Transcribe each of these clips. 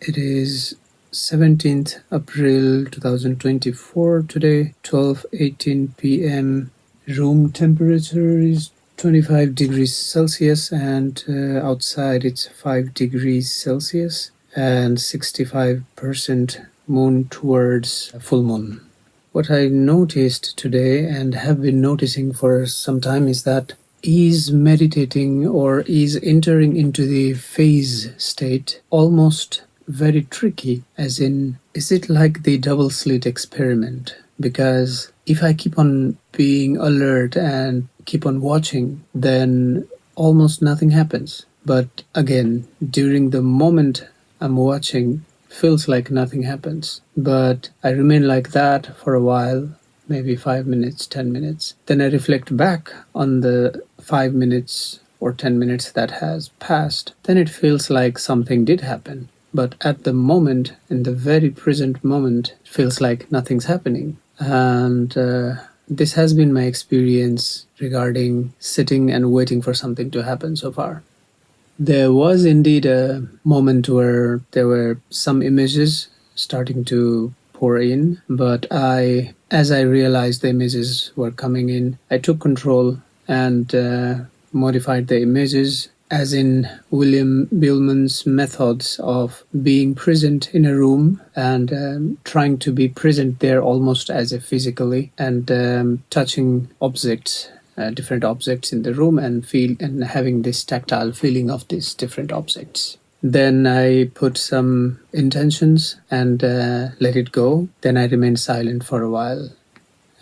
It is 17th April 2024 today, 12:18 p.m. Room temperature is 25 degrees Celsius and outside it's 5 degrees Celsius and 65% moon towards full moon. What I noticed today and have been noticing for some time is that is meditating or is entering into the phase state almost very tricky, as in, is it like the double-slit experiment? Because if I keep on being alert and keep on watching, then almost nothing happens. But again, during the moment I'm watching, feels like nothing happens. But I remain like that for a while, maybe 5 minutes, 10 minutes. Then I reflect back on the 5 minutes or 10 minutes that has passed. Then it feels like something did happen. But at the moment, in the very present moment, it feels like nothing's happening. And this has been my experience regarding sitting and waiting for something to happen so far. There was indeed a moment where there were some images starting to pour in, but as I realized the images were coming in, I took control and modified the images, as in William Billman's methods of being present in a room and trying to be present there almost as if physically, and touching objects, different objects in the room, and having this tactile feeling of these different objects. Then I put some intentions and let it go. Then I remained silent for a while.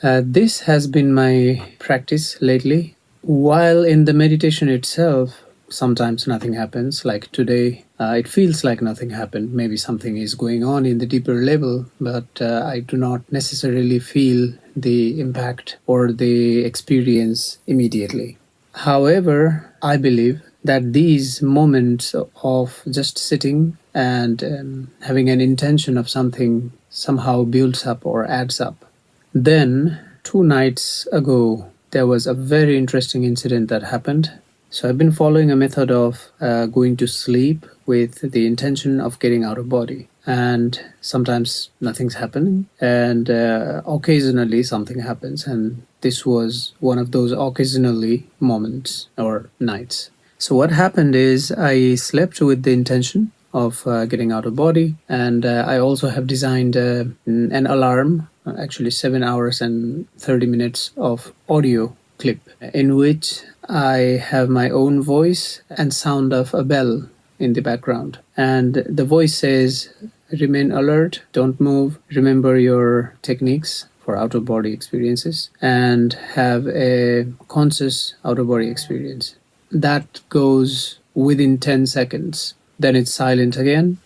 This has been my practice lately. While in the meditation itself, sometimes nothing happens. Like today, it feels like nothing happened. Maybe something is going on in the deeper level, but I do not necessarily feel the impact or the experience immediately. However, I believe that these moments of just sitting and having an intention of something somehow builds up or adds up. Then, 2 nights ago, there was a very interesting incident that happened. So I've been following a method of going to sleep with the intention of getting out of body. And sometimes nothing's happening, and occasionally something happens. And this was one of those occasionally moments or nights. So what happened is I slept with the intention of getting out of body, and I also have designed an alarm, actually 7 hours and 30 minutes of audio clip, in which I have my own voice and sound of a bell in the background. And the voice says, remain alert, don't move, remember your techniques for out-of-body experiences, and have a conscious out-of-body experience. That goes within 10 seconds. Then it's silent again.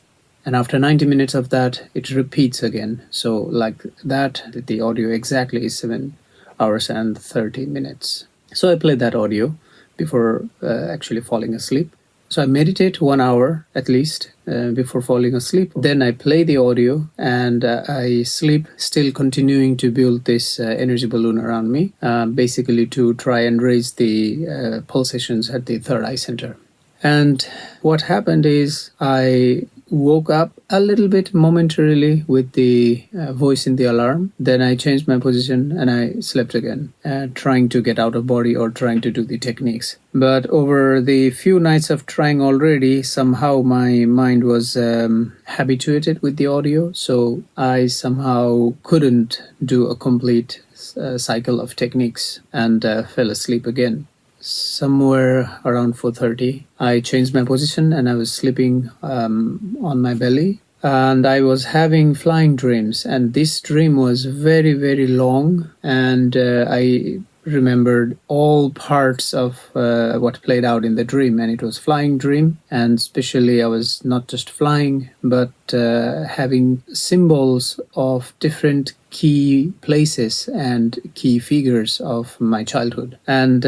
And after 90 minutes of that, it repeats again. So like that, the audio exactly is 7 hours and 30 minutes. So I played that audio before actually falling asleep. So I meditate 1 hour at least before falling asleep. Then I play the audio and I sleep, still continuing to build this energy balloon around me, basically to try and raise the pulsations at the third eye center. And what happened is I woke up a little bit momentarily with the voice in the alarm. Then I changed my position and I slept again, trying to get out of body or trying to do the techniques. But over the few nights of trying already, somehow my mind was habituated with the audio. So I somehow couldn't do a complete cycle of techniques and fell asleep again. Somewhere around 4:30, I changed my position and I was sleeping on my belly, and I was having flying dreams, and this dream was very, very long, and I remembered all parts of what played out in the dream, and it was flying dream, and especially I was not just flying but having symbols of different key places and key figures of my childhood. And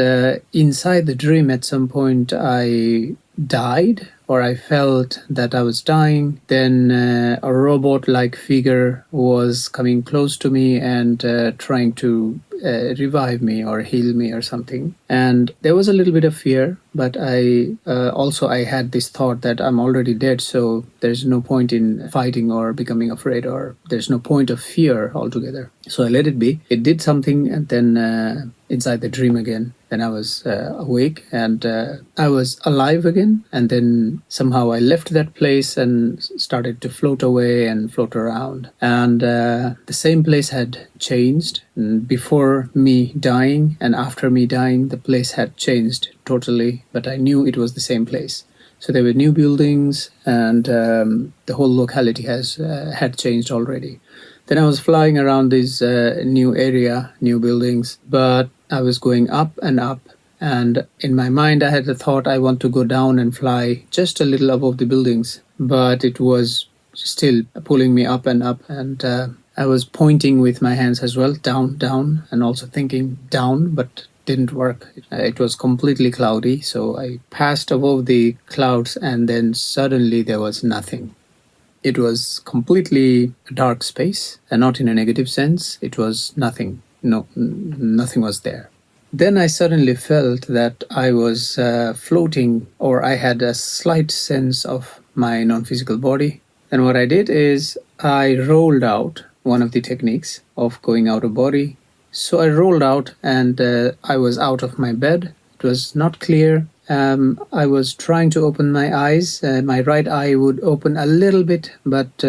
inside the dream at some point I died, or I felt that I was dying. Then a robot-like figure was coming close to me and trying to revive me or heal me or something. And there was a little bit of fear, but I had this thought that I'm already dead, so there's no point in fighting or becoming afraid, or there's no point of fear altogether. So I let it be. It did something, and then inside the dream again, then I was awake, and I was alive again. And then somehow I left that place and started to float away and float around. And the same place had changed. And before me dying and after me dying, the place had changed totally, but I knew it was the same place. So there were new buildings, and the whole locality had changed already. Then I was flying around this new area, new buildings, but I was going up and up. And in my mind, I had the thought I want to go down and fly just a little above the buildings. But it was still pulling me up and up. And I was pointing with my hands as well, down, down, and also thinking down, but didn't work. It was completely cloudy. So I passed above the clouds, and then suddenly there was nothing. It was completely a dark space, and not in a negative sense. It was nothing. No, nothing was there. Then I suddenly felt that I was floating, or I had a slight sense of my non-physical body. And what I did is I rolled out, one of the techniques of going out of body. So I rolled out, and I was out of my bed. It was not clear. I was trying to open my eyes. My right eye would open a little bit, but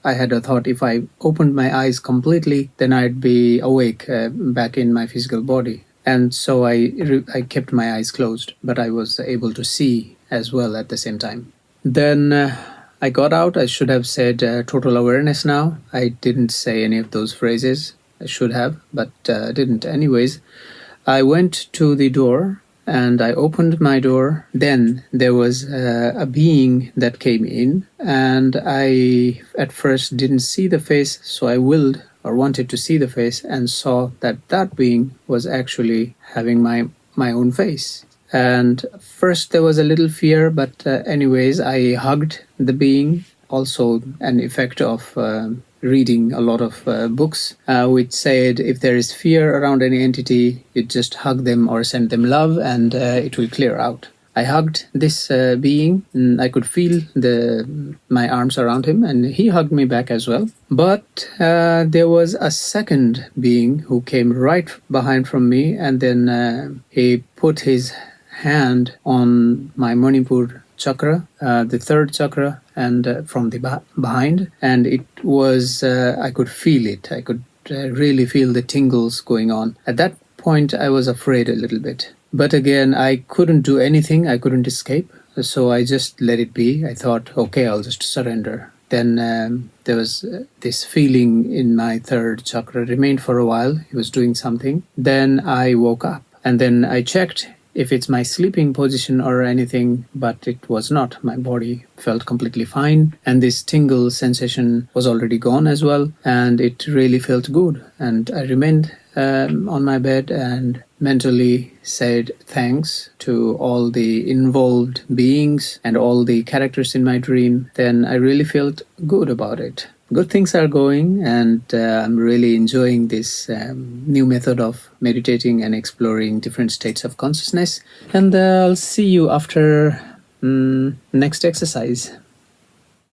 I had a thought, if I opened my eyes completely, then I'd be awake back in my physical body. And so I kept my eyes closed, but I was able to see as well at the same time. Then I got out. I should have said total awareness now. I didn't say any of those phrases. I should have, but didn't. Anyways, I went to the door, and I opened my door. Then there was a being that came in, and I at first didn't see the face, so I willed or wanted to see the face, and saw that that being was actually having my own face. And first there was a little fear, but anyways, I hugged the being. Also an effect of reading a lot of books which said if there is fear around any entity, you just hug them or send them love, and it will clear out. I hugged this being, and I could feel my arms around him, and he hugged me back as well. But there was a second being who came right behind from me, and then he put his hand on my Manipur chakra, the third chakra, and from the behind, and it was I could feel it. I could really feel the tingles going on. At that point, I was afraid a little bit, but again, I couldn't do anything. I couldn't escape, so I just let it be. I thought, okay, I'll just surrender. Then there was this feeling in my third chakra remained for a while. It was doing something. Then I woke up, and then I checked if it's my sleeping position or anything, but it was not. My body felt completely fine, and this tingle sensation was already gone as well, and it really felt good. And I remained on my bed and mentally said thanks to all the involved beings and all the characters in my dream. Then I really felt good about it. Good things are going, and I'm really enjoying this new method of meditating and exploring different states of consciousness. And I'll see you after next exercise.